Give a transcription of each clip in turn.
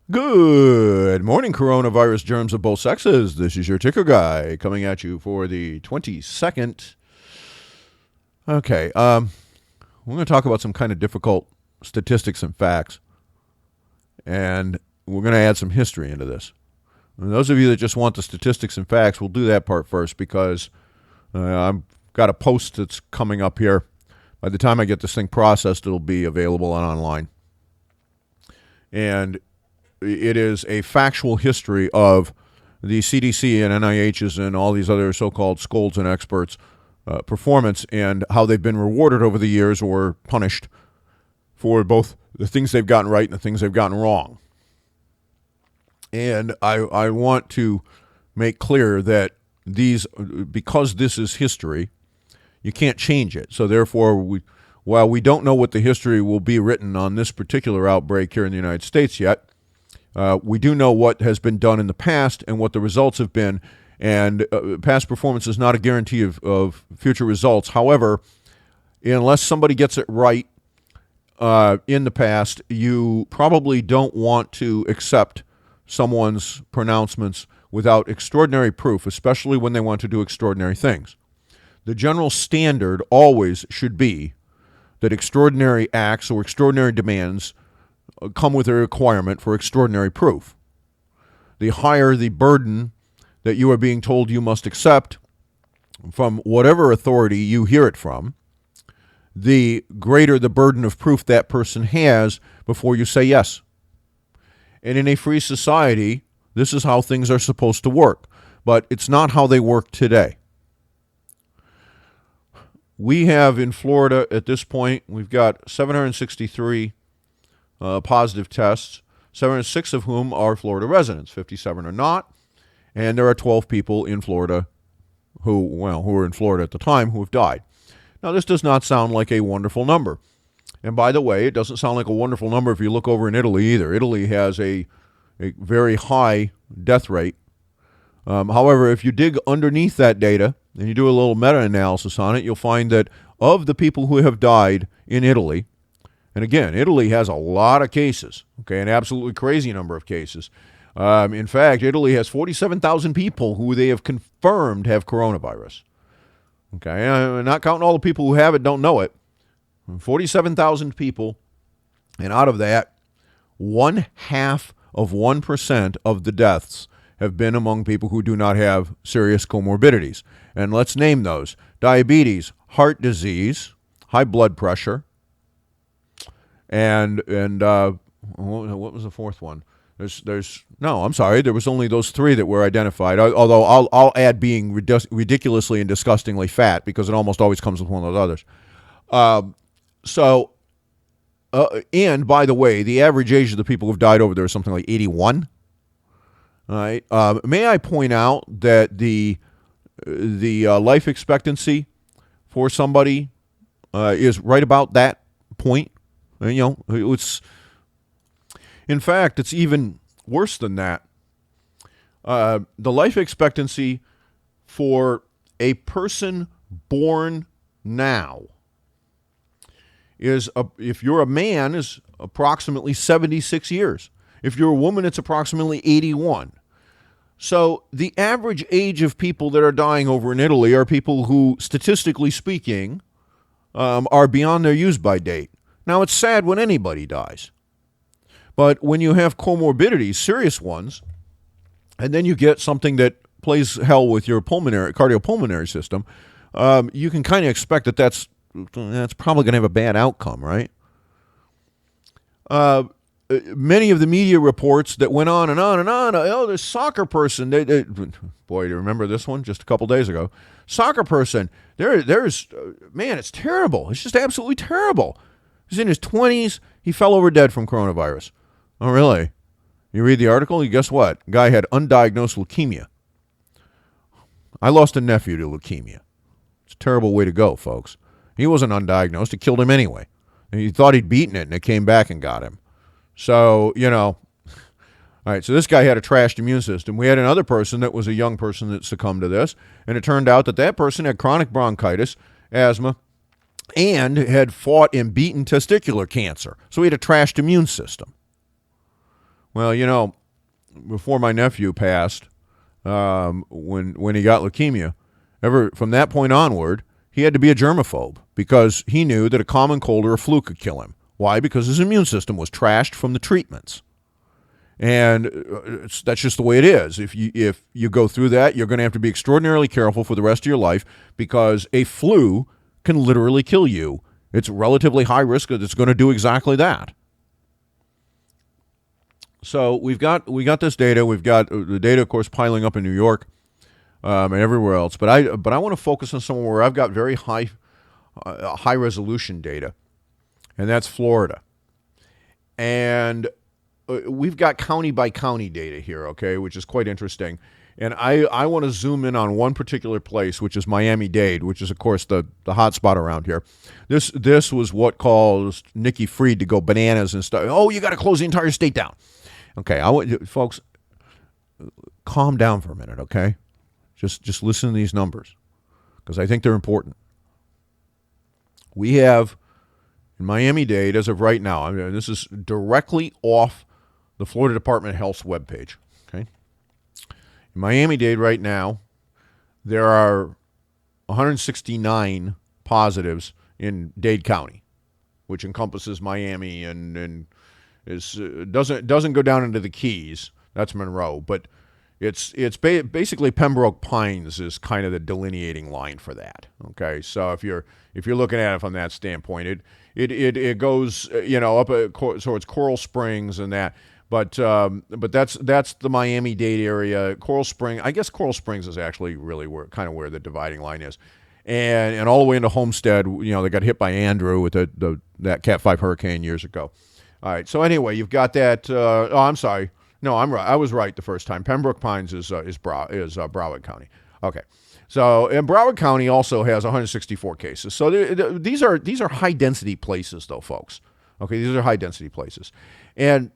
Good morning, coronavirus germs of both sexes. This is your ticker guy coming at you for the 22nd. Okay, we're going to talk about some kind of difficult statistics and facts, and we're going to add some history into this. And those of you that just want the statistics and facts, we'll do that part first because I've got a post that's coming up here. By the time I get this thing processed, it'll be available online. And it is a factual history of the CDC and NIH's and all these other so-called scolds and experts' performance and how they've been rewarded over the years or punished for both the things they've gotten right and the things they've gotten wrong. And I want to make clear that because this is history, you can't change it. So therefore, while we don't know what the history will be written on this particular outbreak here in the United States yet, we do know what has been done in the past and what the results have been, and past performance is not a guarantee of future results. However, unless somebody gets it right in the past, you probably don't want to accept someone's pronouncements without extraordinary proof, especially when they want to do extraordinary things. The general standard always should be that extraordinary acts or extraordinary demands come with a requirement for extraordinary proof. The higher the burden that you are being told you must accept from whatever authority you hear it from, the greater the burden of proof that person has before you say yes. And in a free society, this is how things are supposed to work. But it's not how they work today. We have in Florida at this point, we've got 763 positive tests, 706 of whom are Florida residents, 57 are not, and there are 12 people in Florida who were in Florida at the time who have died. Now, this does not sound like a wonderful number. And by the way, it doesn't sound like a wonderful number if you look over in Italy either. Italy has a very high death rate. However, if you dig underneath that data and you do a little meta-analysis on it, you'll find that of the people who have died in Italy, and again, Italy has a lot of cases, okay, an absolutely crazy number of cases. In fact, Italy has 47,000 people who they have confirmed have coronavirus. Okay, not counting all the people who have it, don't know it. 47,000 people, and out of that, 0.5% of the deaths have been among people who do not have serious comorbidities. And let's name those: diabetes, heart disease, high blood pressure, and what was the fourth one? There was only those three that were identified. Although I'll add being ridiculously and disgustingly fat, because it almost always comes with one of those others. And by the way, the average age of the people who've died over there is something like 81. All right. May I point out that the life expectancy for somebody is right about that point. And, in fact, it's even worse than that. The life expectancy for a person born now is, if you're a man, is approximately 76 years. If you're a woman, it's approximately 81. So the average age of people that are dying over in Italy are people who, statistically speaking, are beyond their use-by date. Now, it's sad when anybody dies. But when you have comorbidities, serious ones, and then you get something that plays hell with your cardiopulmonary system, you can kind of expect that that's probably going to have a bad outcome, right? Many of the media reports that went on and on and on, this soccer person, boy, do you remember this one just a couple days ago? Soccer person, man, it's terrible. It's just absolutely terrible. He's in his 20s. He fell over dead from coronavirus. Oh, really? You read the article, you guess what? Guy had undiagnosed leukemia. I lost a nephew to leukemia. It's a terrible way to go, folks. He wasn't undiagnosed. It killed him anyway. And he thought he'd beaten it, and it came back and got him. So, all right, so this guy had a trashed immune system. We had another person that was a young person that succumbed to this, and it turned out that person had chronic bronchitis, asthma, and had fought and beaten testicular cancer. So he had a trashed immune system. Well, before my nephew passed, when he got leukemia, from that point onward, he had to be a germaphobe because he knew that a common cold or a flu could kill him. Why? Because his immune system was trashed from the treatments. And that's just the way it is. If you go through that, you're going to have to be extraordinarily careful for the rest of your life because a flu can literally kill you. It's relatively high risk that it's going to do exactly that. So we got this data. We've got the data, of course, piling up in New York and everywhere else. But I want to focus on somewhere where I've got very high resolution data, and that's Florida. And we've got county by county data here, okay, which is quite interesting. And I want to zoom in on one particular place, which is Miami-Dade, which is, of course, the hot spot around here. This was what caused Nikki Fried to go bananas and stuff. Oh, you got to close the entire state down. Okay, folks, calm down for a minute, okay? Just listen to these numbers because I think they're important. We have in Miami-Dade, as of right now, this is directly off the Florida Department of Health's webpage, okay? In Miami-Dade right now, there are 169 positives in Dade County, which encompasses Miami and doesn't go down into the Keys. That's Monroe, but it's basically Pembroke Pines is kind of the delineating line for that. Okay, so if you're looking at it from that standpoint, it goes up towards Coral Springs and that. But that's the Miami-Dade area. Coral Springs, I guess Coral Springs is actually really where the dividing line is, and all the way into Homestead. They got hit by Andrew with that Cat 5 hurricane years ago. All right. So anyway, you've got that. I'm sorry. No, I'm right. I was right the first time. Pembroke Pines is Broward County. Okay. So and Broward County also has 164 cases. So these are high density places, though, folks. Okay, these are high density places, and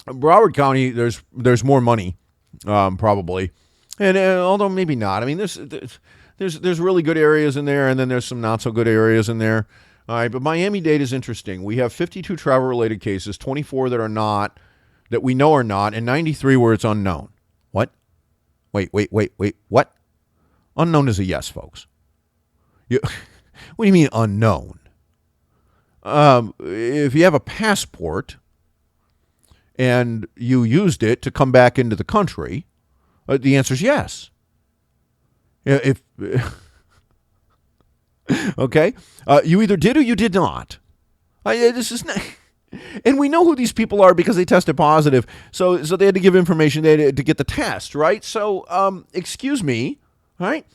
Broward County, there's more money, probably, and although maybe not. I mean, there's really good areas in there, and then there's some not so good areas in there. All right, but Miami-Dade is interesting. We have 52 travel-related cases, 24 that we know are not, and 93 where it's unknown. What? Wait. What? Unknown is a yes, folks. What do you mean unknown? If you have a passport and you used it to come back into the country, the answer is yes. If okay, you either did or you did not. This is not, and we know who these people are because they tested positive. So they had to give information to get the test, right? So, excuse me, right?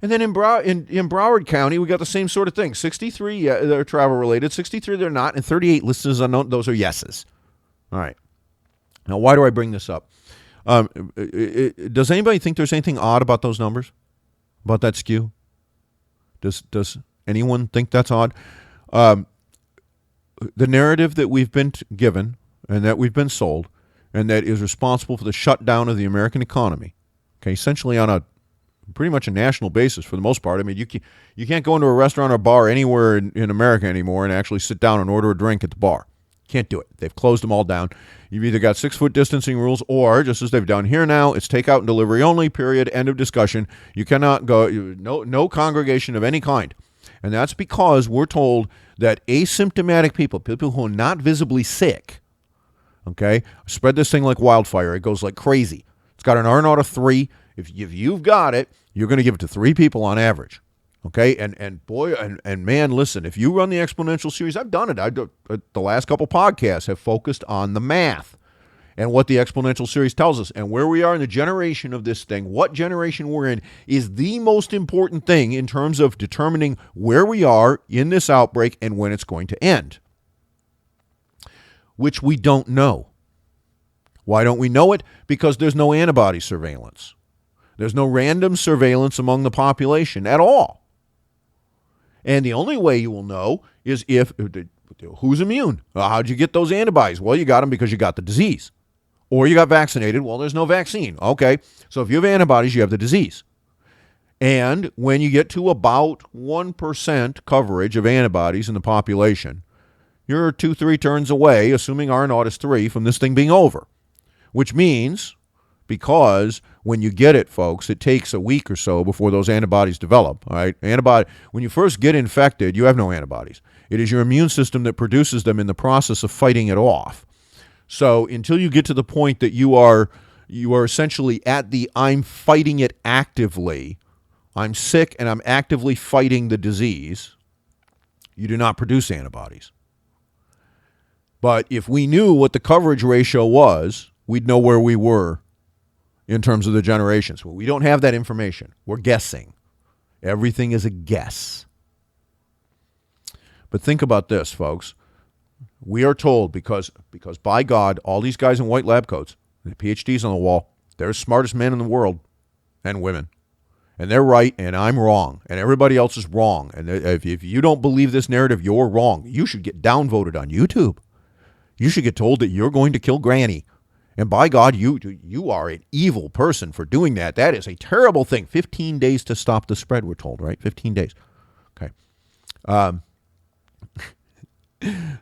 And then in Broward County, we got the same sort of thing. 63 they're travel related, 63 they're not, and 38 listed as unknown. Those are yeses. All right. Now, why do I bring this up? Does anybody think there's anything odd about those numbers? About that skew? Does anyone think that's odd? The narrative that we've been given and that we've been sold and that is responsible for the shutdown of the American economy, okay, essentially on a pretty much a national basis for the most part. I mean, you can't go into a restaurant or bar anywhere in America anymore and actually sit down and order a drink at the bar. Can't do it. They've closed them all down. You've either got 6-foot distancing rules or, just as they've done here now, it's takeout and delivery only, period, end of discussion. You cannot go, no congregation of any kind. And that's because we're told that asymptomatic people who are not visibly sick, okay, spread this thing like wildfire. It goes like crazy. It's got an R0 of 3. If you've got it, you're going to give it to 3 people on average. Okay, and boy, and man, listen, if you run the exponential series, I've done it. The last couple podcasts have focused on the math and what the exponential series tells us. And where we are in the generation of this thing, what generation we're in, is the most important thing in terms of determining where we are in this outbreak and when it's going to end, which we don't know. Why don't we know it? Because there's no antibody surveillance. There's no random surveillance among the population at all. And the only way you will know is who's immune. How'd you get those antibodies? Well, you got them because you got the disease. Or you got vaccinated. Well, there's no vaccine. Okay, so if you have antibodies, you have the disease. And when you get to about 1% coverage of antibodies in the population, you're 2-3 turns away, assuming R0 is 3, from this thing being over. which means because when you get it, folks, it takes a week or so before those antibodies develop. All right, when you first get infected, you have no antibodies. It is your immune system that produces them in the process of fighting it off. So until you get to the point that you are essentially at the I'm fighting it actively, I'm sick and I'm actively fighting the disease, you do not produce antibodies. But if we knew what the coverage ratio was, we'd know where we were in terms of the generations. Well, we don't have that information. We're guessing. Everything is a guess. But think about this, folks. We are told, because by God, all these guys in white lab coats, the PhDs on the wall, they're the smartest men in the world, and women. And they're right, and I'm wrong, and everybody else is wrong. And if you don't believe this narrative, you're wrong. You should get downvoted on YouTube. You should get told that you're going to kill Granny. And by God, you are an evil person for doing that. That is a terrible thing. 15 days to stop the spread, we're told, right? 15 days. Okay.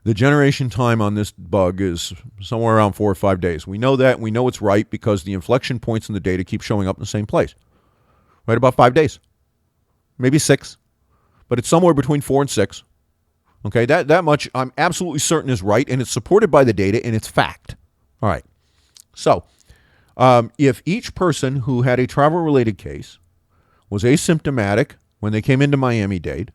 The generation time on this bug is somewhere around 4 or 5 days. We know that. We know it's right because the inflection points in the data keep showing up in the same place. Right about 5 days. Maybe 6. But it's somewhere between 4 and 6. Okay, that much I'm absolutely certain is right, and it's supported by the data, and it's fact. All right. So, if each person who had a travel-related case was asymptomatic when they came into Miami-Dade,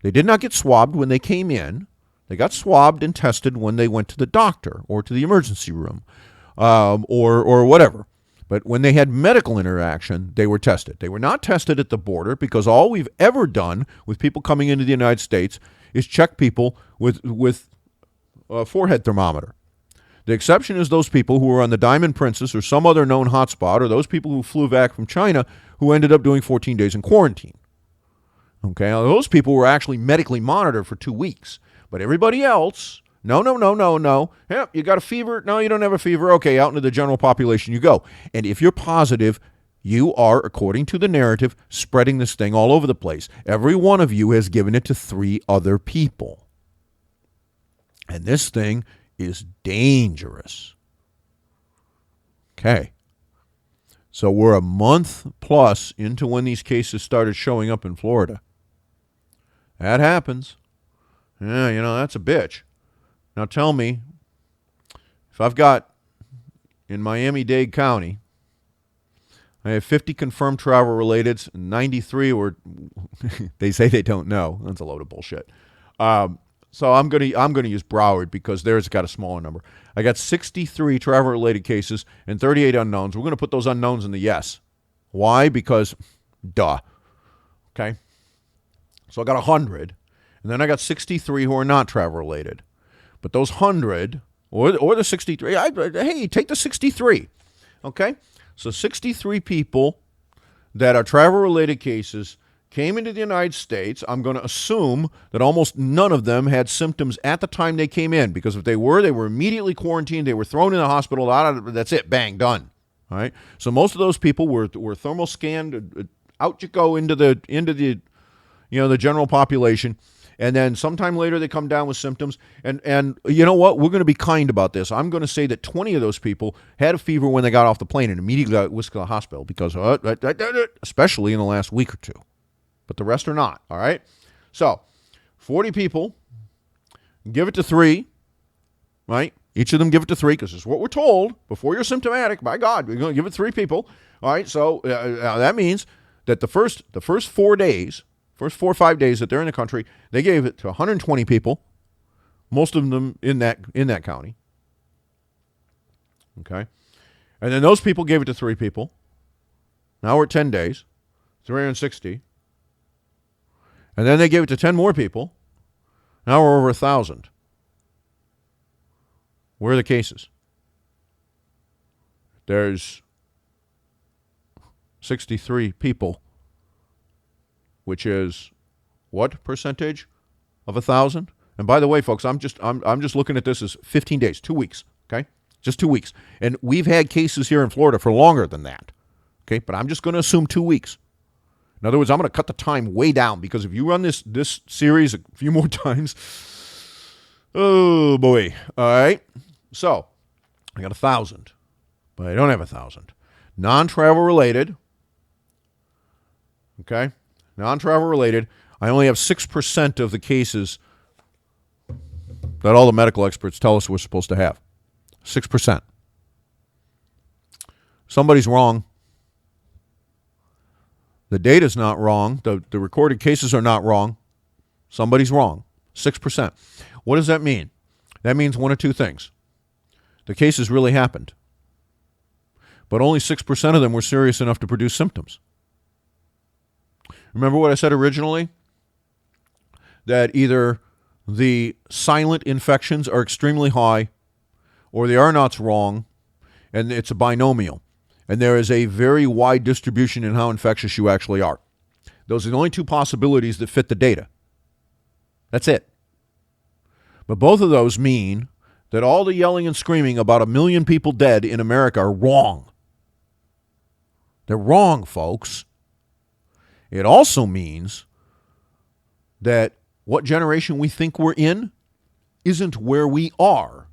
they did not get swabbed when they came in, they got swabbed and tested when they went to the doctor or to the emergency room or whatever. But when they had medical interaction, they were tested. They were not tested at the border because all we've ever done with people coming into the United States is check people with a forehead thermometer. The exception is those people who were on the Diamond Princess or some other known hotspot, or those people who flew back from China who ended up doing 14 days in quarantine. Okay, now those people were actually medically monitored for 2 weeks. But everybody else, no. Yep, you got a fever? No, you don't have a fever. Okay, out into the general population you go. And if you're positive, you are, according to the narrative, spreading this thing all over the place. Every one of you has given it to 3 other people. And this thing is dangerous. Okay. So we're a month plus into when these cases started showing up in Florida. That happens. Yeah, that's a bitch. Now tell me, if I've got, in Miami-Dade County, I have 50 confirmed travel-relateds, 93 were, they say they don't know. That's a load of bullshit. So I'm gonna use Broward because there's got a smaller number. I got 63 travel-related cases and 38 unknowns. We're going to put those unknowns in the yes. Why? Because, duh. Okay? So I got 100, and then I got 63 who are not travel-related. But those 100, or the 63, hey, take the 63. Okay? So 63 people that are travel-related cases came into the United States. I'm going to assume that almost none of them had symptoms at the time they came in, because if they were immediately quarantined. They were thrown in the hospital. That's it. Bang, done. All right. So most of those people were thermal scanned. Out you go into the the general population, and then sometime later they come down with symptoms. And you know what? We're going to be kind about this. I'm going to say that 20 of those people had a fever when they got off the plane and immediately got whisked to the hospital because especially in the last week or two. But the rest are not, all right? So, 40 people, give it to 3, right? Each of them give it to 3, because it's what we're told. Before you're symptomatic, by God, we're going to give it 3 people. All right, so that means that the first 4 days, first 4 or 5 days that they're in the country, they gave it to 120 people, most of them in that county. Okay? And then those people gave it to 3 people. Now we're at 10 days, 360. And then they gave it to 10 more people. Now we're over 1,000. Where are the cases? There's 63 people, which is what percentage of 1,000? And by the way, folks, I'm just looking at this as 15 days, 2 weeks, okay? Just 2 weeks. And we've had cases here in Florida for longer than that, okay? But I'm just going to assume 2 weeks. In other words, I'm going to cut the time way down, because if you run this series a few more times, oh boy. All right. So I got 1,000. I don't have 1,000. Non-travel related, okay? Non-travel related, I only have 6% of the cases that all the medical experts tell us we're supposed to have. 6%. Somebody's wrong. The data's not wrong. The recorded cases are not wrong. Somebody's wrong. 6%. What does that mean? That means one of two things. The cases really happened, but only 6% of them were serious enough to produce symptoms. Remember what I said originally? That either the silent infections are extremely high or the R naught's wrong, and it's a binomial. And there is a very wide distribution in how infectious you actually are. Those are the only two possibilities that fit the data. That's it. But both of those mean that all the yelling and screaming about 1 million people dead in America are wrong. They're wrong, folks. It also means that what generation we think we're in isn't where we are.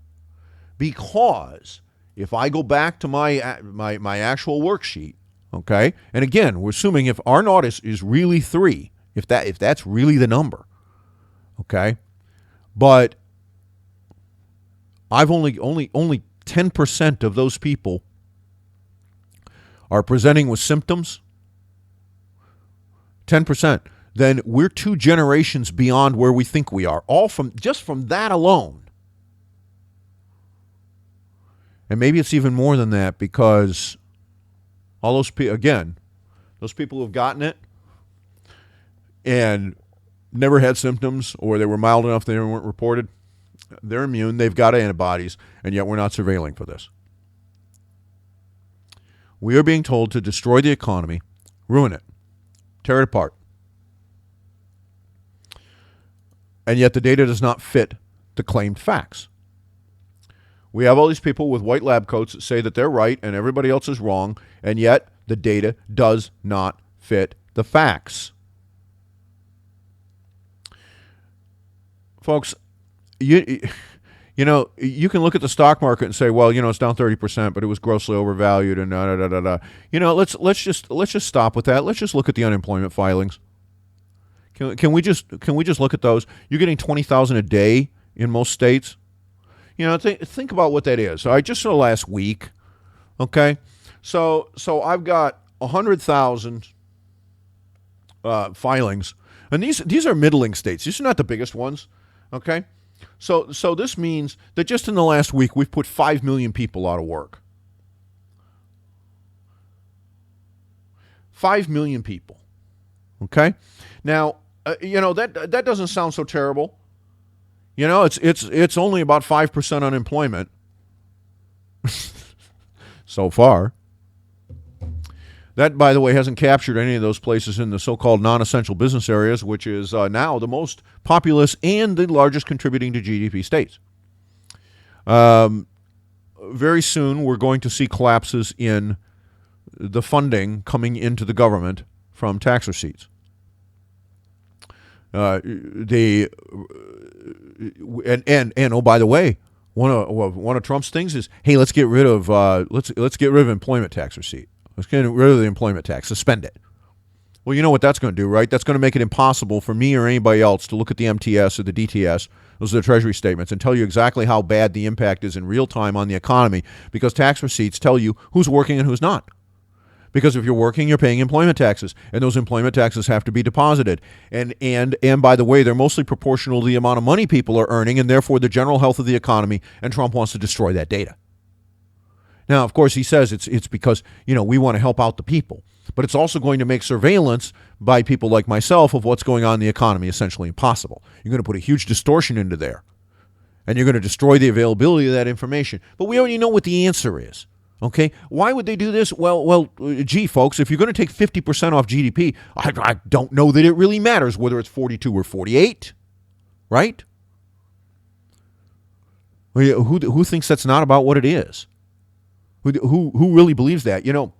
Because if I go back to my actual worksheet, okay, and again, we're assuming if R naught is really 3, if that's really the number, okay, but I've only 10% of those people are presenting with symptoms. 10%. Then we're 2 generations beyond where we think we are, all from that alone. And maybe it's even more than that, because all those people, again, those people who've gotten it and never had symptoms, or they were mild enough they weren't reported, they're immune, they've got antibodies, and yet we're not surveilling for this. We are being told to destroy the economy, ruin it, tear it apart. And yet the data does not fit the claimed facts. We have all these people with white lab coats that say that they're right and everybody else is wrong, and yet the data does not fit the facts. Folks, you know, you can look at the stock market and say, well, you know, it's down 30%, but it was grossly overvalued and da da da da. You know, let's just stop with that. Let's just look at the unemployment filings. Can we just look at those? You're getting 20,000 a day in most states. You know, think about what that is. All right, just for the last week, okay? So I've got 100,000 filings, and these are middling states. These are not the biggest ones, okay? So this means that just in the last week, we've put 5 million people out of work. 5 million people, okay? Now, you know, that doesn't sound so terrible. You know, it's only about 5% unemployment so far. That, by the way, hasn't captured any of those places in the so-called non-essential business areas, which is now the most populous and the largest contributing to GDP states. Very soon, we're going to see collapses in the funding coming into the government from tax receipts. Oh, by the way, one of Trump's things is, hey, let's get rid of employment tax receipt. Let's get rid of the employment tax. Suspend it. Well, you know what that's going to do, right? That's going to make it impossible for me or anybody else to look at the MTS or the DTS, those are the Treasury statements, and tell you exactly how bad the impact is in real time on the economy, because tax receipts tell you who's working and who's not. Because if you're working, you're paying employment taxes, and those employment taxes have to be deposited. And by the way, they're mostly proportional to the amount of money people are earning, and therefore the general health of the economy, and Trump wants to destroy that data. Now, of course, he says it's because, you know, we want to help out the people. But it's also going to make surveillance by people like myself of what's going on in the economy essentially impossible. You're going to put a huge distortion into there, and you're going to destroy the availability of that information. But we already know what the answer is. Okay, why would they do this? Well, gee, folks, if you're going to take 50% off GDP, I don't know that it really matters whether it's 42 or 48, right? Who thinks that's not about what it is? Who really believes that? You know,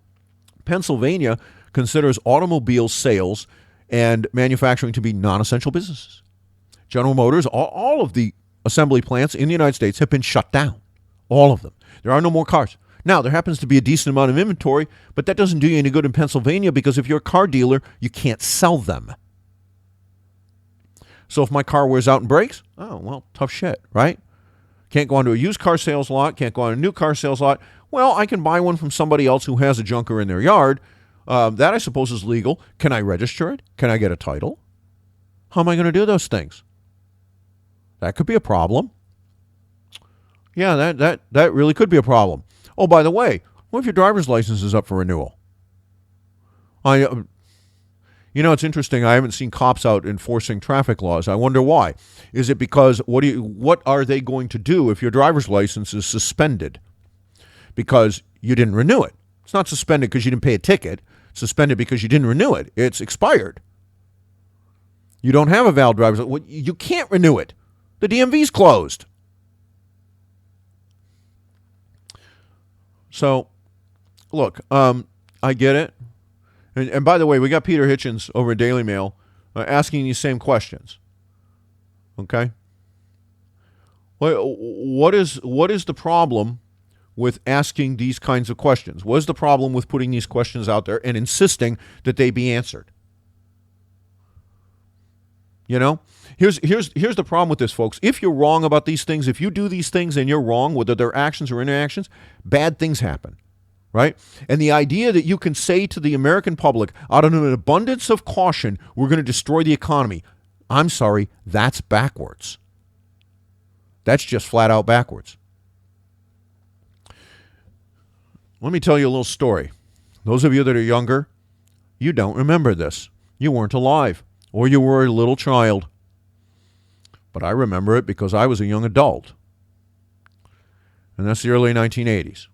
Pennsylvania considers automobile sales and manufacturing to be non-essential businesses. General Motors, all of the assembly plants in the United States have been shut down. All of them. There are no more cars. Now, there happens to be a decent amount of inventory, but that doesn't do you any good in Pennsylvania because if you're a car dealer, you can't sell them. So if my car wears out and breaks, oh, well, tough shit, right? Can't go onto a used car sales lot, can't go on a new car sales lot. Well, I can buy one from somebody else who has a junker in their yard. That, I suppose, is legal. Can I register it? Can I get a title? How am I going to do those things? That could be a problem. Yeah, that really could be a problem. Oh, by the way, what if your driver's license is up for renewal? It's interesting. I haven't seen cops out enforcing traffic laws. I wonder why. Is it because what are they going to do if your driver's license is suspended because you didn't renew it? It's not suspended because you didn't pay a ticket. It's suspended because you didn't renew it. It's expired. You don't have a valid driver's license. You can't renew it. The DMV's closed. So, look, I get it. And by the way, we got Peter Hitchens over at Daily Mail asking these same questions. Okay? What is the problem with asking these kinds of questions? What is the problem with putting these questions out there and insisting that they be answered? Here's the problem with this, folks. If you're wrong about these things, if you do these things and you're wrong, whether they're actions or inactions, bad things happen, right? And the idea that you can say to the American public, out of an abundance of caution, we're going to destroy the economy. I'm sorry, that's backwards. That's just flat out backwards. Let me tell you a little story. Those of you that are younger, you don't remember this. You weren't alive. Or you were a little child. But I remember it because I was a young adult. And that's the early 1980s.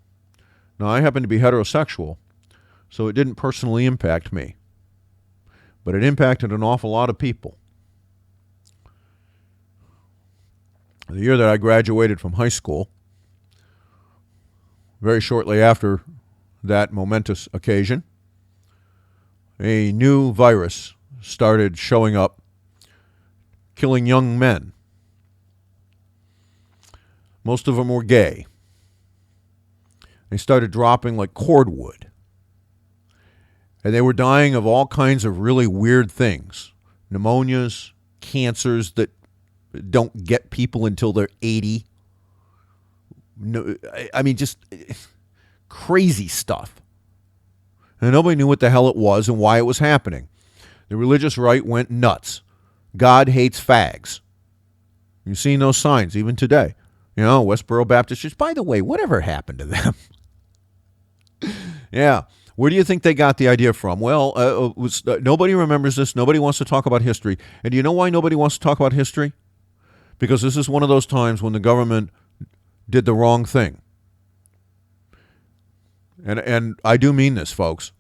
Now, I happen to be heterosexual, so it didn't personally impact me. But it impacted an awful lot of people. The year that I graduated from high school, very shortly after that momentous occasion, a new virus started showing up, killing young men. Most of them were gay. They started dropping like cordwood. And they were dying of all kinds of really weird things. Pneumonias, cancers that don't get people until they're 80. No, I mean, just crazy stuff. And nobody knew what the hell it was and why it was happening. The religious right went nuts. God hates fags. You've seen those signs even today. Westboro Baptist Church. By the way, whatever happened to them? Yeah. Where do you think they got the idea from? Well, nobody remembers this. Nobody wants to talk about history. And do you know why nobody wants to talk about history? Because this is one of those times when the government did the wrong thing. And I do mean this, folks.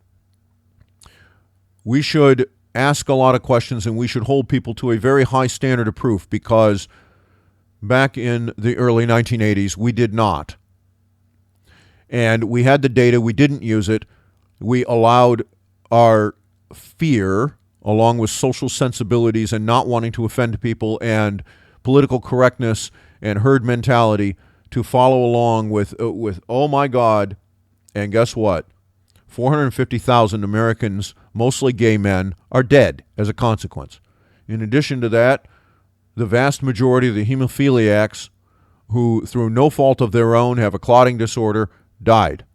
We should ask a lot of questions, and we should hold people to a very high standard of proof, because back in the early 1980s, we did not. And we had the data. We didn't use it. We allowed our fear, along with social sensibilities and not wanting to offend people and political correctness and herd mentality, to follow along with oh my God. And guess what? 450,000 Americans, mostly gay men, are dead as a consequence. In addition to that, the vast majority of the hemophiliacs, who through no fault of their own have a clotting disorder, died.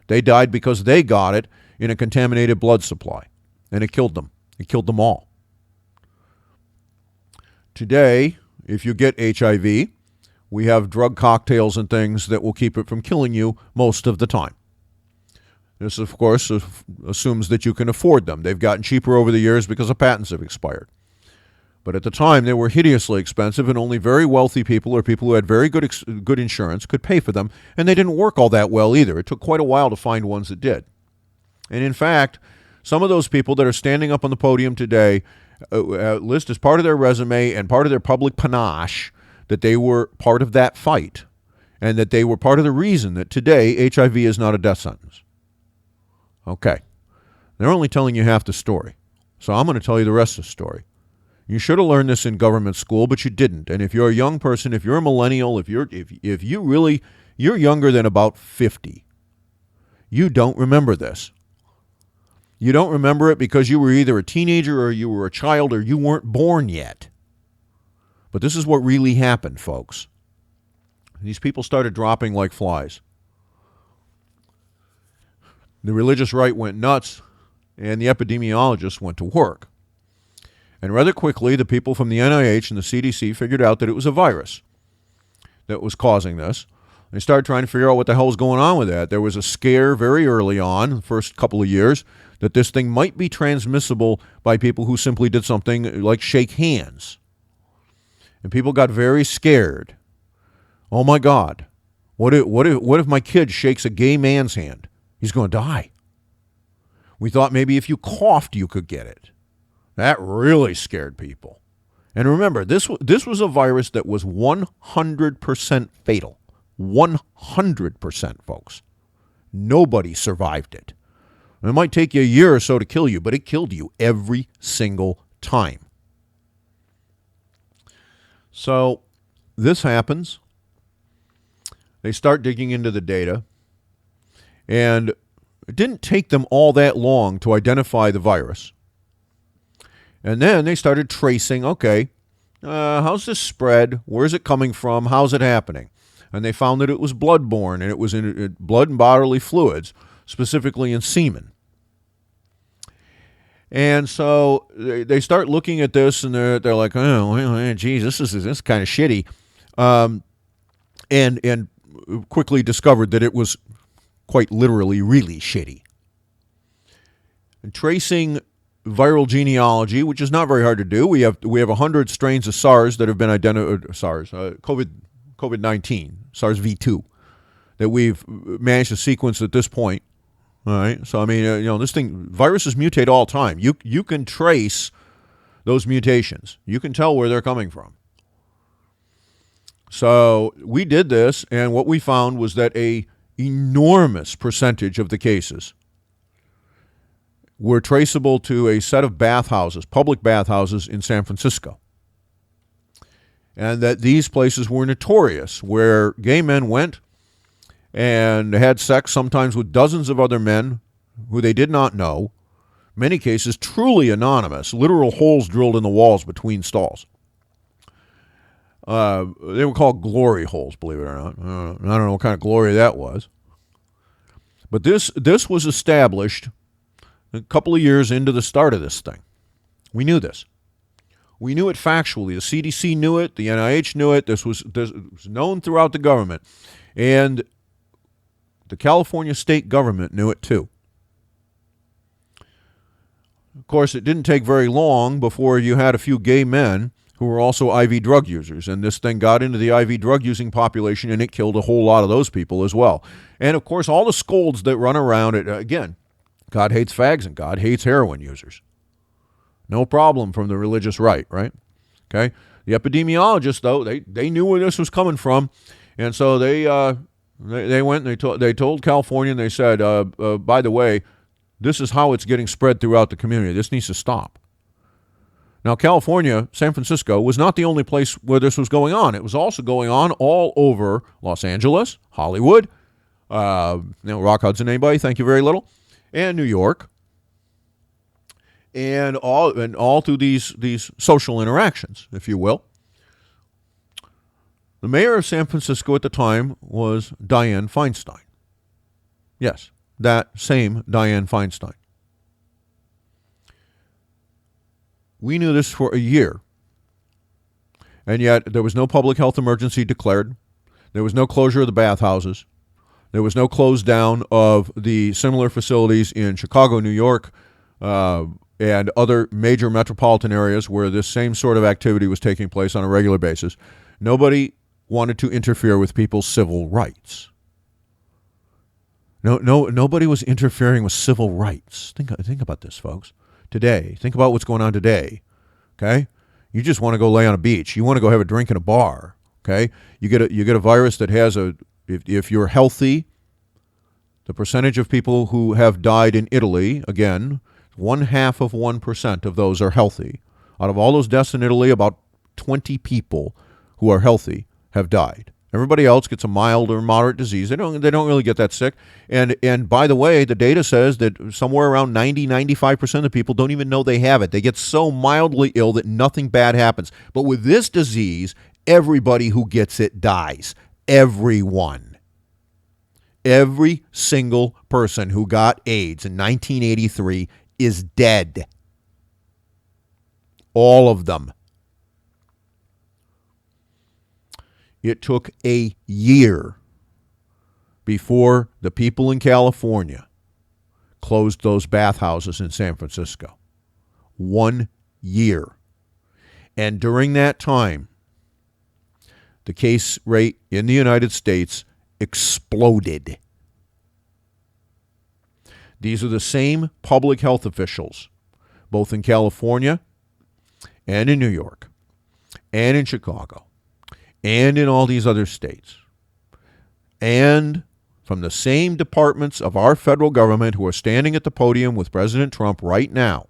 They died because they got it in a contaminated blood supply, and it killed them. It killed them all. Today, if you get HIV, we have drug cocktails and things that will keep it from killing you most of the time. This, of course, assumes that you can afford them. They've gotten cheaper over the years because the patents have expired. But at the time, they were hideously expensive, and only very wealthy people or people who had very good insurance could pay for them, and they didn't work all that well either. It took quite a while to find ones that did. And in fact, some of those people that are standing up on the podium today list as part of their resume and part of their public panache that they were part of that fight, and that they were part of the reason that today HIV is not a death sentence. Okay. They're only telling you half the story. So I'm going to tell you the rest of the story. You should have learned this in government school, but you didn't. And if you're a young person, if you're a millennial, if you really you're younger than about 50. You don't remember this. You don't remember it because you were either a teenager or you were a child or you weren't born yet. But this is what really happened, folks. These people started dropping like flies. The religious right went nuts, and the epidemiologists went to work. And rather quickly, the people from the NIH and the CDC figured out that it was a virus that was causing this. They started trying to figure out what the hell was going on with that. There was a scare very early on, the first couple of years, that this thing might be transmissible by people who simply did something like shake hands. And people got very scared. Oh my God, what if my kid shakes a gay man's hand? He's going to die. We thought maybe if you coughed, you could get it. That really scared people. And remember, this was a virus that was 100% fatal. 100%, folks. Nobody survived it. It might take you a year or so to kill you, but it killed you every single time. So this happens. They start digging into the data, and it didn't take them all that long to identify the virus. And then they started tracing, okay, how's this spread? Where's it coming from? How's it happening? And they found that it was bloodborne, and it was in blood and bodily fluids, specifically in semen. And so they start looking at this, and they're like, oh, geez, this is kind of shitty, and quickly discovered that it was quite literally really shitty. And tracing viral genealogy, which is not very hard to do, we have 100 strains of SARS that have been identified. COVID-19, SARS-V2, that we've managed to sequence at this point. All right, so I mean, this thing, viruses mutate all the time. You can trace those mutations. You can tell where they're coming from. So we did this, and what we found was that a enormous percentage of the cases were traceable to a set of bathhouses, public bathhouses in San Francisco. And that these places were notorious, where gay men went and had sex sometimes with dozens of other men who they did not know, many cases truly anonymous, literal holes drilled in the walls between stalls. They were called glory holes, believe it or not. I don't know what kind of glory that was. But this was established a couple of years into the start of this thing. We knew this. We knew it factually. The CDC knew it. The NIH knew it. This was known throughout the government. And the California state government knew it too. Of course, it didn't take very long before you had a few gay men who were also IV drug users. And this thing got into the IV drug using population, and it killed a whole lot of those people as well. And of course, all the scolds that run around it, again, God hates fags and God hates heroin users. No problem from the religious right? Okay. The epidemiologists, though, they knew where this was coming from, and so they went and they told California, and they said, by the way, this is how it's getting spread throughout the community. This needs to stop. Now, California, San Francisco, was not the only place where this was going on. It was also going on all over Los Angeles, Hollywood, Rock Hudson, anybody? Thank you very little, and New York. And all through these social interactions, if you will. The mayor of San Francisco at the time was Dianne Feinstein. Yes, that same Dianne Feinstein. We knew this for a year, and yet there was no public health emergency declared. There was no closure of the bathhouses. There was no close down of the similar facilities in Chicago, New York, and other major metropolitan areas where this same sort of activity was taking place on a regular basis. Nobody wanted to interfere with people's civil rights. Nobody was interfering with civil rights. Think about this, folks. Today, think about what's going on today. Okay, you just want to go lay on a beach. You want to go have a drink in a bar. Okay, you get a virus that has if you're healthy, the percentage of people who have died in Italy, again, 0.5% of those are healthy. Out of all those deaths in Italy, about 20 people who are healthy have died. Everybody else gets a mild or moderate disease. They don't really get that sick. And by the way, the data says that somewhere around 95% of people don't even know they have it. They get so mildly ill that nothing bad happens. But with this disease, everybody who gets it dies. Everyone. Every single person who got AIDS in 1983 is dead. All of them. It took a year before the people in California closed those bathhouses in San Francisco. 1 year. And during that time, the case rate in the United States exploded. These are the same public health officials, both in California and in New York and in Chicago and in all these other states, and from the same departments of our federal government who are standing at the podium with President Trump right now,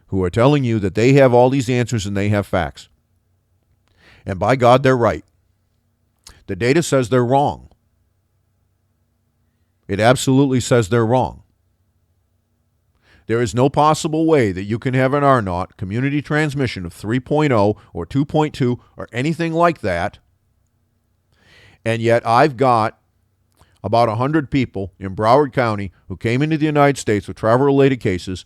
who are telling you that they have all these answers and they have facts. And by God, they're right. The data says they're wrong. It absolutely says they're wrong. There is no possible way that you can have an R0, community transmission of 3.0 or 2.2 or anything like that, and yet I've got about 100 people in Broward County who came into the United States with travel-related cases,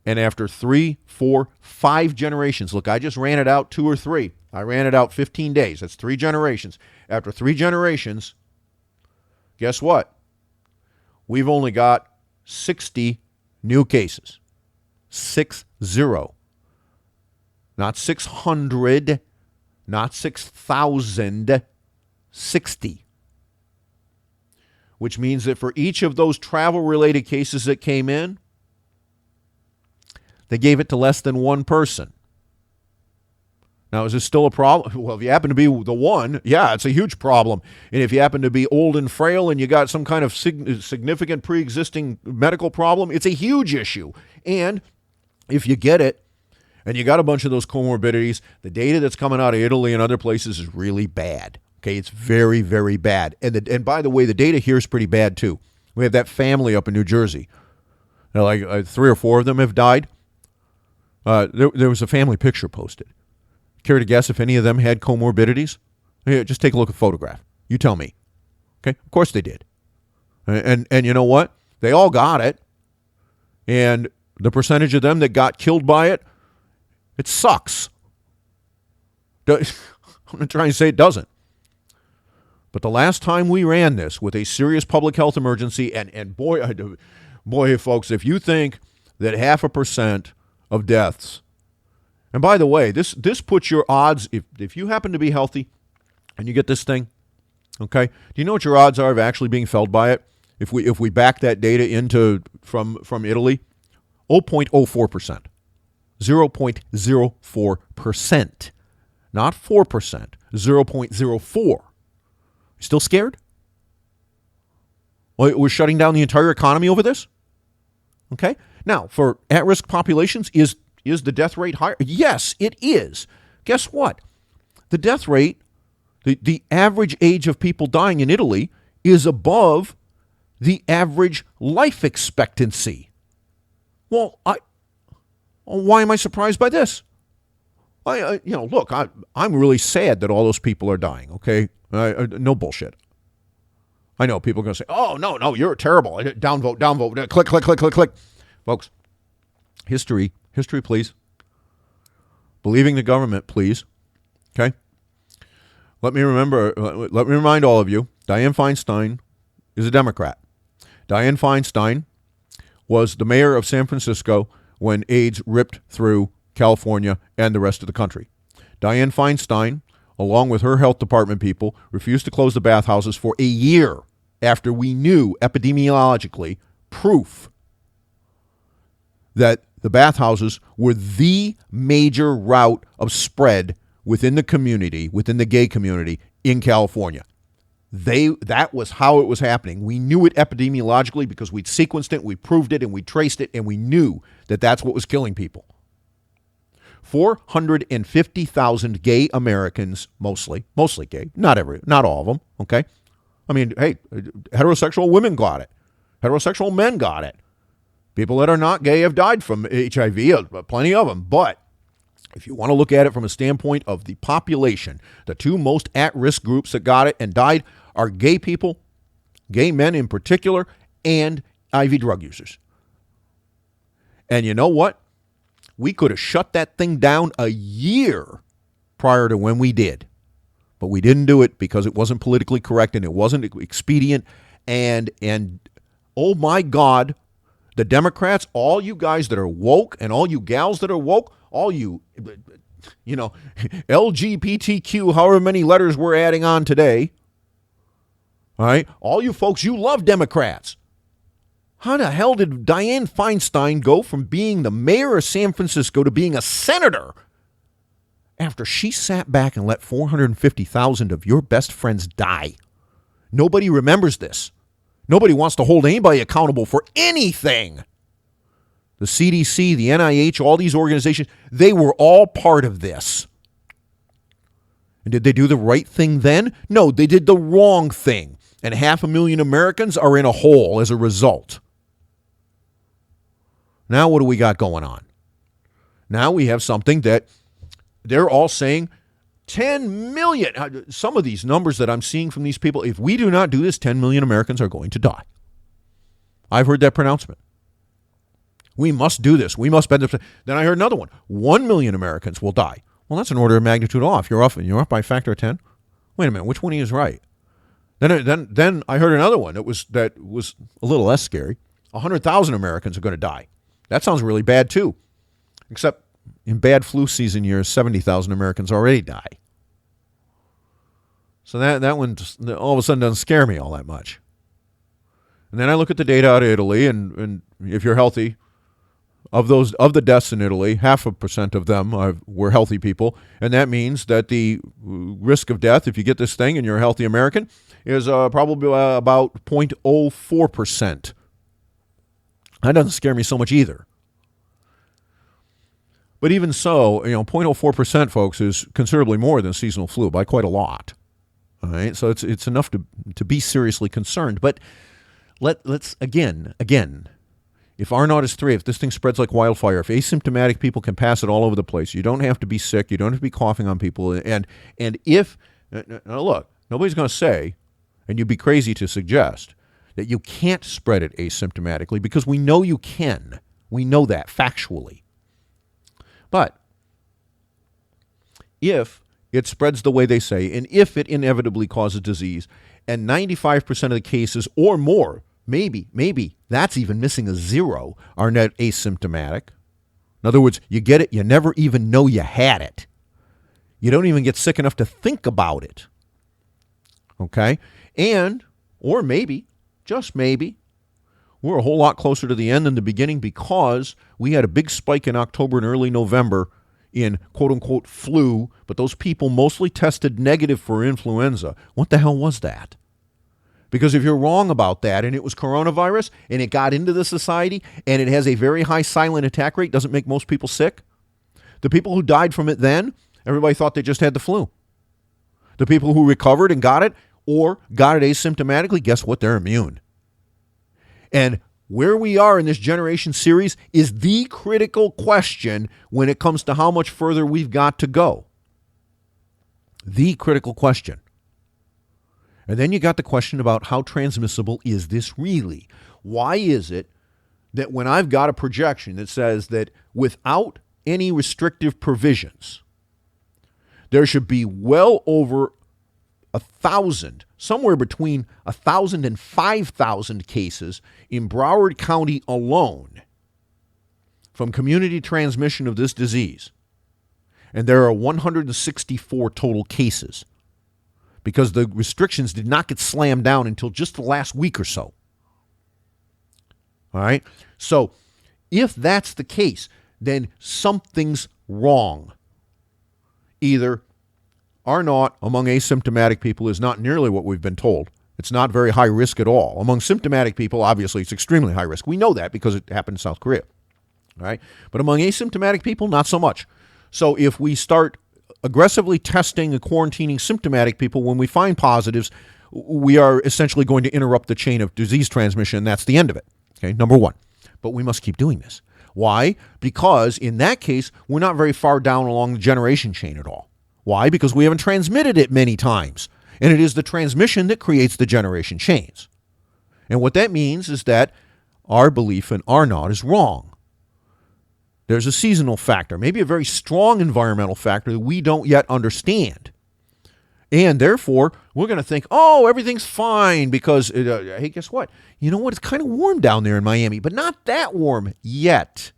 and after 3, 4, 5 generations, look, I just ran it out 2 or 3. I ran it out 15 days. That's 3 generations. After 3 generations, guess what? We've only got 60 new cases. 60. Not 600, not 6,000, 60. Which means that for each of those travel-related cases that came in, they gave it to less than one person. Now, is this still a problem? Well, if you happen to be the one, yeah, it's a huge problem. And if you happen to be old and frail and you got some kind of significant pre-existing medical problem, it's a huge issue. And if you get it and you got a bunch of those comorbidities, the data that's coming out of Italy and other places is really bad. Okay, it's very, very bad. And by the way, the data here is pretty bad too. We have that family up in New Jersey. Now, like 3 or 4 of them have died. There was a family picture posted. Care to guess if any of them had comorbidities? Here, just take a look at the photograph. You tell me. Okay, of course they did. And you know what? They all got it. And the percentage of them that got killed by it, it sucks. I'm not trying to say it doesn't. But the last time we ran this with a serious public health emergency, and boy, folks, if you think that 0.5% of deaths, and by the way, this puts your odds, if you happen to be healthy and you get this thing, okay, do you know what your odds are of actually being felled by it? If we back that data into from Italy, 0.04%. 0.04%. Not 4%. 0.04. Still scared? Well, we're shutting down the entire economy over this? Okay. Now, for at-risk populations, is the death rate higher? Yes, it is. Guess what? The death rate, the average age of people dying in Italy is above the average life expectancy. Well, why am I surprised by this? Look, I'm really sad that all those people are dying, okay? No bullshit. I know people are going to say, oh, no, you're terrible. Downvote, click. Folks, history, please. Believing the government, please. Okay? Let me remind all of you, Dianne Feinstein is a Democrat. Dianne Feinstein was the mayor of San Francisco when AIDS ripped through California and the rest of the country. Dianne Feinstein, along with her health department people, refused to close the bathhouses for a year after we knew epidemiologically proof that the bathhouses were the major route of spread within the community, within the gay community in California. That was how it was happening. We knew it epidemiologically because we'd sequenced it, we proved it, and we traced it, and we knew that that's what was killing people. 450,000 gay Americans, mostly gay, not all of them, okay? I mean, hey, heterosexual women got it. Heterosexual men got it. People that are not gay have died from HIV, plenty of them. But if you want to look at it from a standpoint of the population, the two most at-risk groups that got it and died are gay people, gay men in particular, and IV drug users. And you know what? We could have shut that thing down a year prior to when we did. But we didn't do it because it wasn't politically correct and it wasn't expedient. And oh my God, the Democrats, all you guys that are woke and all you gals that are woke, all you, LGBTQ, however many letters we're adding on today, all right, all you folks, you love Democrats. How the hell did Dianne Feinstein go from being the mayor of San Francisco to being a senator after she sat back and let 450,000 of your best friends die? Nobody remembers this. Nobody wants to hold anybody accountable for anything. The CDC, the NIH, all these organizations, they were all part of this. And did they do the right thing then? No, they did the wrong thing. And 500,000 Americans are in a hole as a result. Now what do we got going on? Now we have something that they're all saying 10 million. Some of these numbers that I'm seeing from these people, if we do not do this, 10 million Americans are going to die. I've heard that pronouncement. We must do this. We must spend this. Then I heard another one. 1 million Americans will die. Well, that's an order of magnitude off. You're off by a factor of 10. Wait a minute. Which one of you is right? Then I heard another one that was a little less scary. 100,000 Americans are going to die. That sounds really bad too. Except in bad flu season years, 70,000 Americans already die. So that one just, all of a sudden doesn't scare me all that much. And then I look at the data out of Italy, and if you're healthy, of the deaths in Italy, 0.5% of them were healthy people, and that means that the risk of death, if you get this thing and you're a healthy American, is probably about 0.04%. That doesn't scare me so much either. But even so, 0.04%, folks, is considerably more than seasonal flu by quite a lot. All right, so it's enough to be seriously concerned. But let's again, if R naught is 3, if this thing spreads like wildfire, if asymptomatic people can pass it all over the place, you don't have to be sick, you don't have to be coughing on people, and if now look, nobody's going to say, and you'd be crazy to suggest that you can't spread it asymptomatically, because we know you can. We know that factually. But if it spreads the way they say, and if it inevitably causes disease, and 95% of the cases or more, maybe that's even missing a 0, are not asymptomatic. In other words, you get it, you never even know you had it. You don't even get sick enough to think about it. Okay? Or maybe, just maybe, we're a whole lot closer to the end than the beginning, because we had a big spike in October and early November in quote-unquote flu, but those people mostly tested negative for influenza. What the hell was that? Because if you're wrong about that and it was coronavirus and it got into the society and it has a very high silent attack rate, doesn't make most people sick, the people who died from it then, everybody thought they just had the flu. The people who recovered and got it or got it asymptomatically, guess what? They're immune. And where we are in this generation series is the critical question when it comes to how much further we've got to go. The critical question. And then you got the question about how transmissible is this really? Why is it that when I've got a projection that says that without any restrictive provisions, there should be well over 1,000, somewhere between 1,000 and 5,000 cases in Broward County alone from community transmission of this disease. And there are 164 total cases because the restrictions did not get slammed down until just the last week or so. All right? So if that's the case, then something's wrong. Either R naught among asymptomatic people is not nearly what we've been told. It's not very high risk at all. Among symptomatic people, obviously, it's extremely high risk. We know that because it happened in South Korea. All right? But among asymptomatic people, not so much. So if we start aggressively testing and quarantining symptomatic people when we find positives, we are essentially going to interrupt the chain of disease transmission. That's the end of it. Okay, number one. But we must keep doing this. Why? Because in that case, we're not very far down along the generation chain at all. Why? Because we haven't transmitted it many times. And it is the transmission that creates the generation chains. And what that means is that our belief in R naught is wrong. There's a seasonal factor, maybe a very strong environmental factor that we don't yet understand. And therefore, we're going to think, oh, everything's fine because, hey, guess what? You know what? It's kind of warm down there in Miami, but not that warm yet.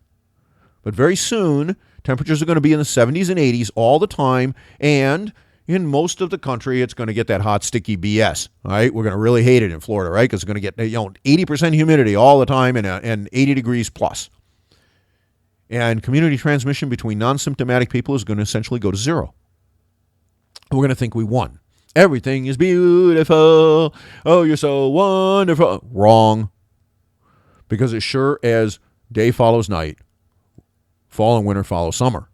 But very soon, temperatures are going to be in the 70s and 80s all the time. And in most of the country, it's going to get that hot, sticky BS. All right? We're going to really hate it in Florida, right? Because it's going to get 80% humidity all the time and 80 degrees plus. And community transmission between non-symptomatic people is going to essentially go to zero. We're going to think we won. Everything is beautiful. Oh, you're so wonderful. Wrong. Because as sure as day follows night, fall and winter follow summer.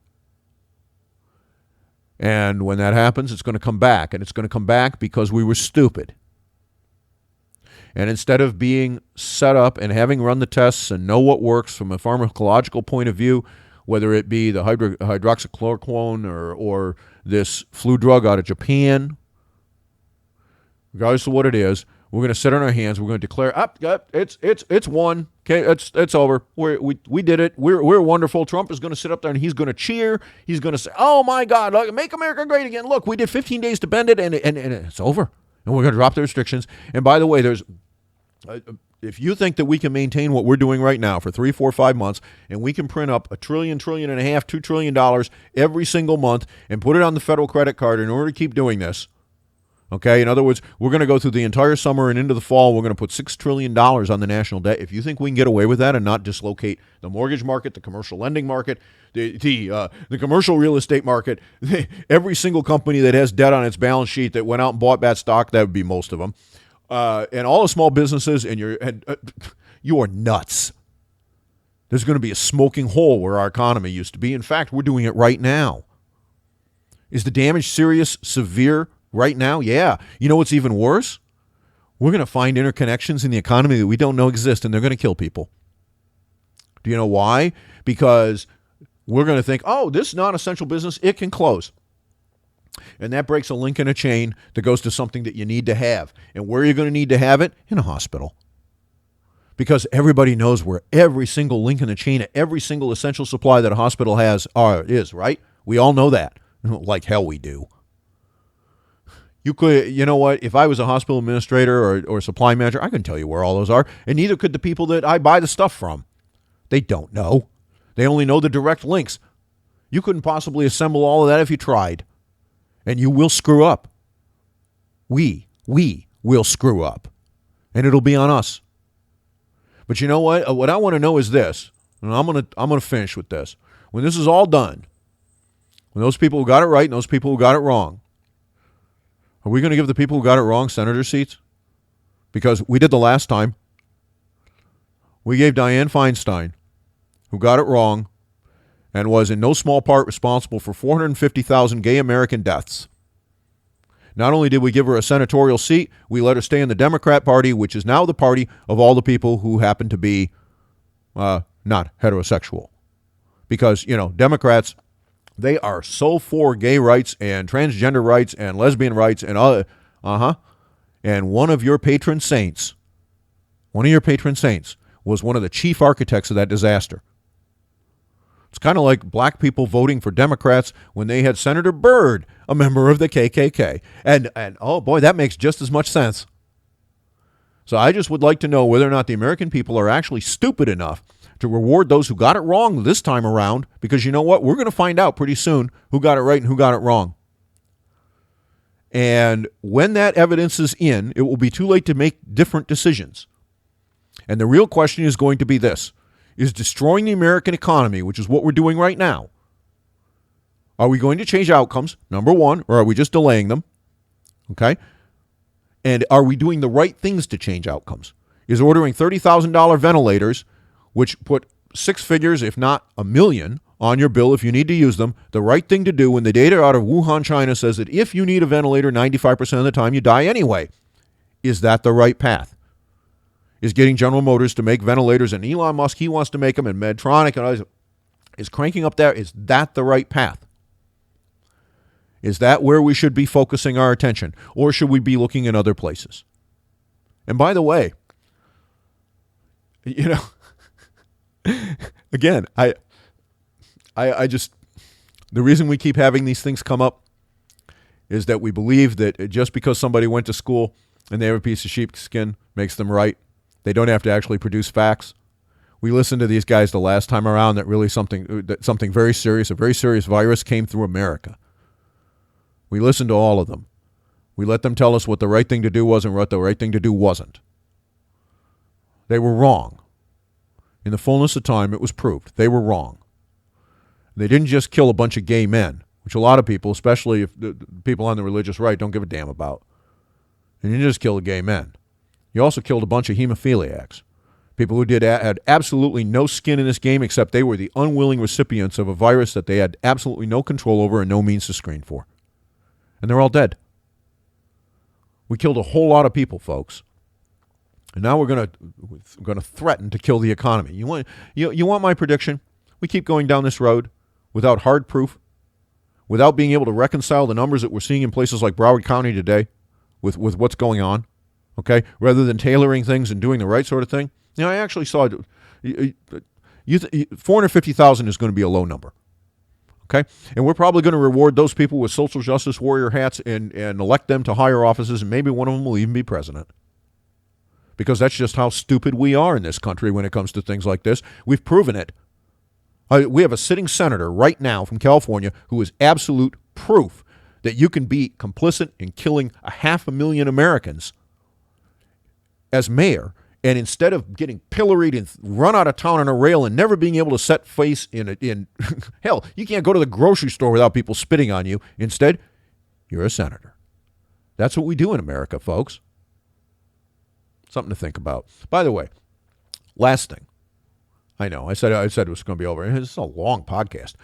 And when that happens, it's going to come back. And it's going to come back because we were stupid. And instead of being set up and having run the tests and know what works from a pharmacological point of view, whether it be the hydroxychloroquine or this flu drug out of Japan, regardless of what it is, we're going to sit on our hands. We're going to declare, it's won. Okay, it's over. We did it. We're wonderful. Trump is going to sit up there and he's going to cheer. He's going to say, oh my God, look, make America great again. Look, we did 15 days to bend it, and it's over. And we're going to drop the restrictions. And by the way, if you think that we can maintain what we're doing right now for 3, 4, 5 months, and we can print up $1 trillion, $1.5 trillion, $2 trillion every single month and put it on the federal credit card in order to keep doing this, okay? In other words, we're going to go through the entire summer and into the fall. We're going to put $6 trillion on the national debt. If you think we can get away with that and not dislocate the mortgage market, the commercial lending market, the commercial real estate market, every single company that has debt on its balance sheet that went out and bought back stock, that would be most of them. And all the small businesses, you are nuts. There's going to be a smoking hole where our economy used to be. In fact, we're doing it right now. Is the damage serious, severe right now? Yeah. You know what's even worse? We're going to find interconnections in the economy that we don't know exist, and they're going to kill people. Do you know why? Because we're going to think, oh, this non-essential business, it can close. And that breaks a link in a chain that goes to something that you need to have. And where are you going to need to have it? In a hospital. Because everybody knows where every single link in the chain of every single essential supply that a hospital has is, right? We all know that. Like hell we do. You know what? If I was a hospital administrator or supply manager, I couldn't tell you where all those are. And neither could the people that I buy the stuff from. They don't know. They only know the direct links. You couldn't possibly assemble all of that if you tried. And you will screw up. We will screw up. And it'll be on us. But you know what? What I want to know is this, and I'm gonna finish with this. When this is all done, when those people who got it right and those people who got it wrong, are we going to give the people who got it wrong senator seats? Because we did the last time. We gave Dianne Feinstein, who got it wrong, and was in no small part responsible for 450,000 gay American deaths. Not only did we give her a senatorial seat, we let her stay in the Democrat Party, which is now the party of all the people who happen to be not heterosexual. Because, Democrats, they are so for gay rights and transgender rights and lesbian rights and other, And one of your patron saints was one of the chief architects of that disaster. It's kind of like black people voting for Democrats when they had Senator Byrd, a member of the KKK. And oh boy, that makes just as much sense. So I just would like to know whether or not the American people are actually stupid enough to reward those who got it wrong this time around, because you know what? We're going to find out pretty soon who got it right and who got it wrong. And when that evidence is in, it will be too late to make different decisions. And the real question is going to be this. Is destroying the American economy, which is what we're doing right now. Are we going to change outcomes, number one, or are we just delaying them? Okay? And are we doing the right things to change outcomes? Is ordering $30,000 ventilators, which put six figures, if not $1 million, on your bill if you need to use them. The right thing to do when the data out of Wuhan, China says that if you need a ventilator 95% of the time, you die anyway. Is that the right path? Is getting General Motors to make ventilators, and Elon Musk, he wants to make them, and Medtronic and others, is cranking up there. Is that the right path? Is that where we should be focusing our attention? Or should we be looking in other places? And by the way, again, I just, the reason we keep having these things come up is that we believe that just because somebody went to school and they have a piece of sheepskin makes them right. They don't have to actually produce facts. We listened to these guys the last time around that really something very serious, a very serious virus came through America. We listened to all of them. We let them tell us what the right thing to do was and what the right thing to do wasn't. They were wrong. In the fullness of time, it was proved. They were wrong. They didn't just kill a bunch of gay men, which a lot of people, especially if the people on the religious right, don't give a damn about. And you didn't just kill the gay men. You also killed a bunch of hemophiliacs, people who had absolutely no skin in this game except they were the unwilling recipients of a virus that they had absolutely no control over and no means to screen for. And they're all dead. We killed a whole lot of people, folks. And now we're going to threaten to kill the economy. You want my prediction? We keep going down this road without hard proof, without being able to reconcile the numbers that we're seeing in places like Broward County today with what's going on, okay? Rather than tailoring things and doing the right sort of thing. I actually saw 450,000 is going to be a low number, okay? And we're probably going to reward those people with social justice warrior hats and elect them to higher offices, and maybe one of them will even be president. Because that's just how stupid we are in this country when it comes to things like this. We've proven it. We have a sitting senator right now from California who is absolute proof that you can be complicit in killing 500,000 Americans as mayor, and instead of getting pilloried and run out of town on a rail and never being able to set face in hell, you can't go to the grocery store without people spitting on you. Instead, you're a senator. That's what we do in America, folks. Something to think about. By the way, last thing. I know, I said it was going to be over. It's a long podcast.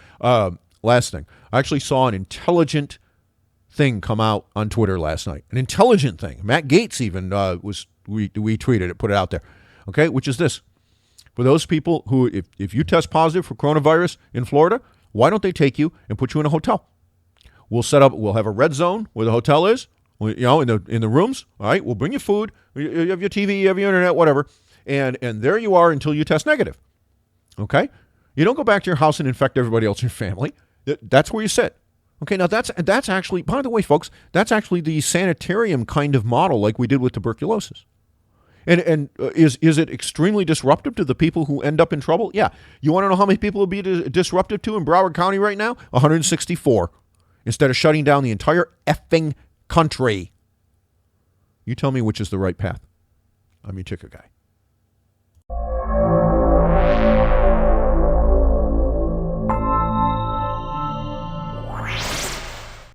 Last thing. I actually saw an intelligent thing come out on Twitter last night. An intelligent thing. Matt Gaetz even we tweeted it, put it out there. Okay, which is this. For those people who, if you test positive for coronavirus in Florida, why don't they take you and put you in a hotel? We'll have a red zone where the hotel is, in the rooms. All right, we'll bring you food. You have your TV, you have your internet, whatever. And there you are until you test negative. Okay? You don't go back to your house and infect everybody else in your family. That's where you sit. Okay, now that's actually, by the way, folks, that's actually the sanitarium kind of model like we did with tuberculosis. And is it extremely disruptive to the people who end up in trouble? Yeah. You want to know how many people will be disruptive to in Broward County right now? 164. Instead of shutting down the entire effing country. You tell me which is the right path. I'm your ticker guy.